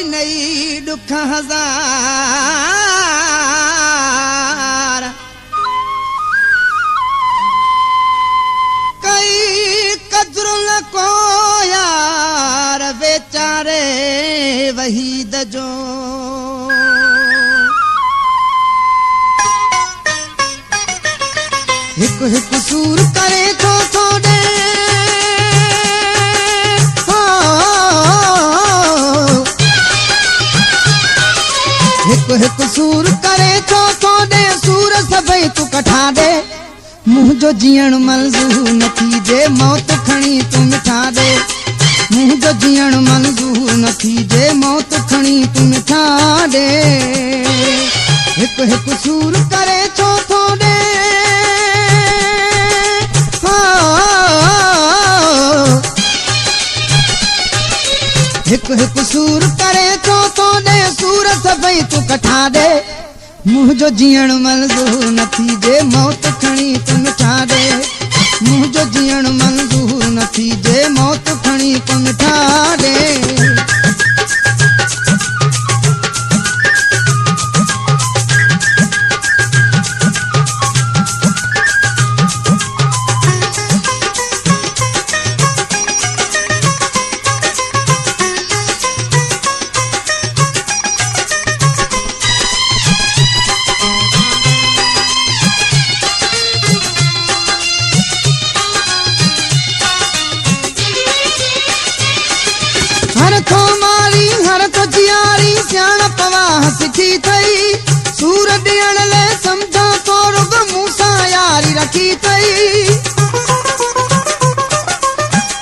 ॾिनई ॾुख हज़ार कई कदुर न को यार वेचारे वहीद जो हिकु हिकु सूर करे थो ॾे हिकु हिकु सूर करे थो ॾे सूर सभई तूं कठा ॾे मुंहिंजो जीअण मंज़ूर न थीजे मौत खणी तूं मिठा ॾे मुंहिंजो जीअण मंज़ूर न थीजे मौत खणी तूं मिठा ॾे हिकु हिकु सूर करे थो ॾे हिकु हिकु सूर करे थो ॾे सूर सभई तूं कठा ॾे मुंहिंजो जीअण मंज़ूर न थीजे मौत खणी तूं मिठा ॾे मुंहिंजो जीअण मंज़ूर न थीजे मौत खणी तूं मिठा ॾे हर थो मारी हर थो जियारी सियाणप वाह सिखी थई सूर ॾियण लाइ सम्झा तो रुग मूं सां यारी रखी थई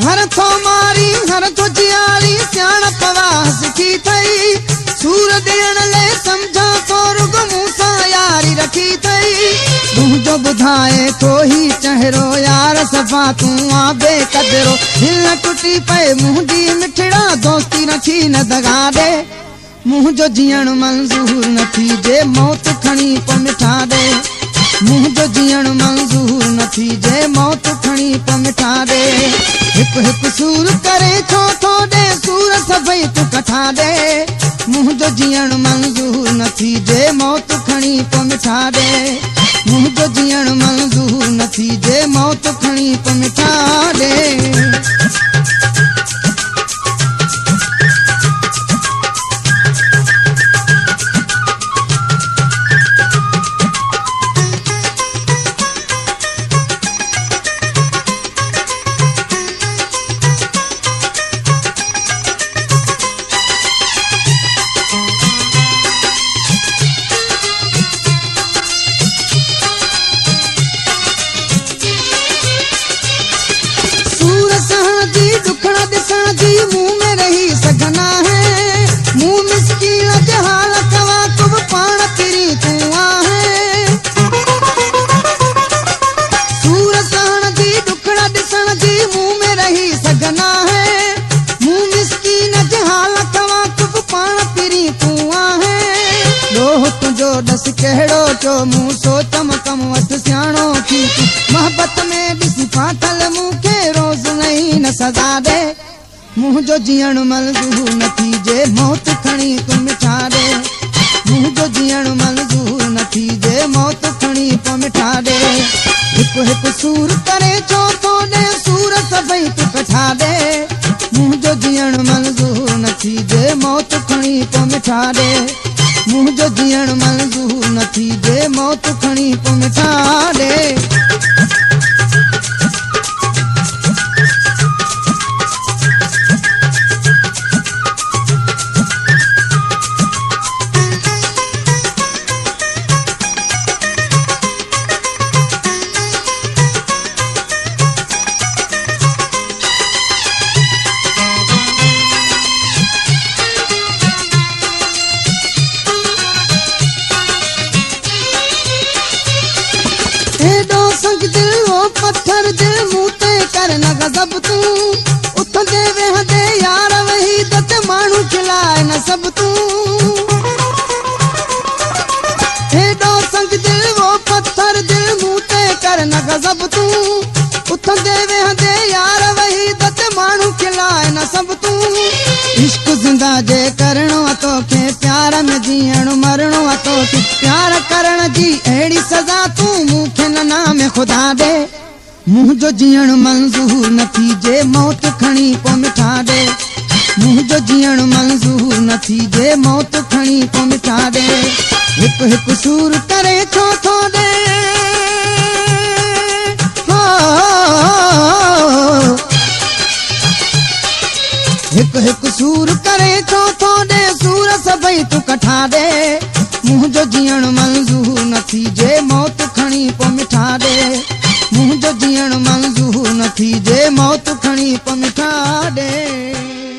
हर थो मारी हर थो जियारी सियाणप वाह सिखी थई सूर ॾियण लाइ सम्झा तो रुग मूं सां यारी रखी थई तुंहिंजो ॿुधाए थो ही चहिरो यार सफ़ा तूं आ बेक़दरो दिल न टुटी पए मुंहिंजी मिठड़ा दोस्ती रखी न दगा ॾे मुंहिंजो जीअण मंज़ूर न थीजे मौत खणी पोइ मिठा ॾे मुंहिंजो जीअण मंज़ूर न थीजे मौत खणी पोइ मिठा ॾे हिकु हिकु सूर करे थो ॾे सूर सभई तूं कठा ॾे मुंहिंजो जीअण मंज़ूर न थीजे मौत खणी पोइ मिठा ॾे मुंहिंजो जीअण मंज़ूर न थीजे मौत खणी पोइ मिठा ॾे मुंह में रही सघना है मुंह मिस्कीन जहाल कवा तुम पाण तिरी तूं आहे सूर सहण जी ॾुखड़ा ॾिसण जी मुंह में रही सघना है मुंह मिस्कीन जहाल कवा तुम पाण तिरी तूं आहे ॾोह तुंहिंजो ॾस कहिड़ो चो मूं सोचम कम वठ सियाणो थी मोहबत में ॾिसी फाथल मूंखे रोज़ नहीं न सज़ा ॾे मुंहिंजो जीअण मंज़ूर न थीजे मौत खणी तूं मिठा ॾे मुंहिंजो जीअण मंज़ूर न थीजे मौत खणी पोइ मिठा ॾे हिकु हिकु सूर करे थो ॾे सूर सभई तूं कठा ॾे मुंहिंजो जीअण मंज़ूर न थीजे मौत खणी पोइ मिठा ॾे मुंहिंजो जीअण मंज़ूर न थीजे मौत खणी पोइ मिठा ॾे पत्थर दिल मुंह ते कर न गज़ब तूं उथंदे वेहंदे यार वही दत माण्हू खिलाए न सब तूं हेॾो संग दिल वो पत्थर दिल मुंह ते कर न गज़ब तूं उथंदे वेहंदे यार वही दत माण्हू खिलाए न सब तूं इश्क सजा जे करणो आहे तोखे प्यार में जीअण मरणो आहे तोखे प्यार करण जी अहिड़ी सजा तूं मूंखे न नाम ख़ुदा ॾे मुंहिंजो जीअण मंज़ूर न थीजे मौत खणी पोइ मिठा ॾे मुंहिंजो जीअण मंज़ूर न थीजे मौत खणी पोइ मिठा ॾे हिकु हिकु सूर करे छो थो ॾे हिकु हिकु सूर करे छो थो ॾे सूर सभई तूं कठा ॾे मुंहिंजो जीअण मंज़ूर न थीजे मौत खणी पोइ मिठा ॾे मुंहिंजो जीअण मंज़ूर न थीजे मौत खणी पोइ मिठा ॾे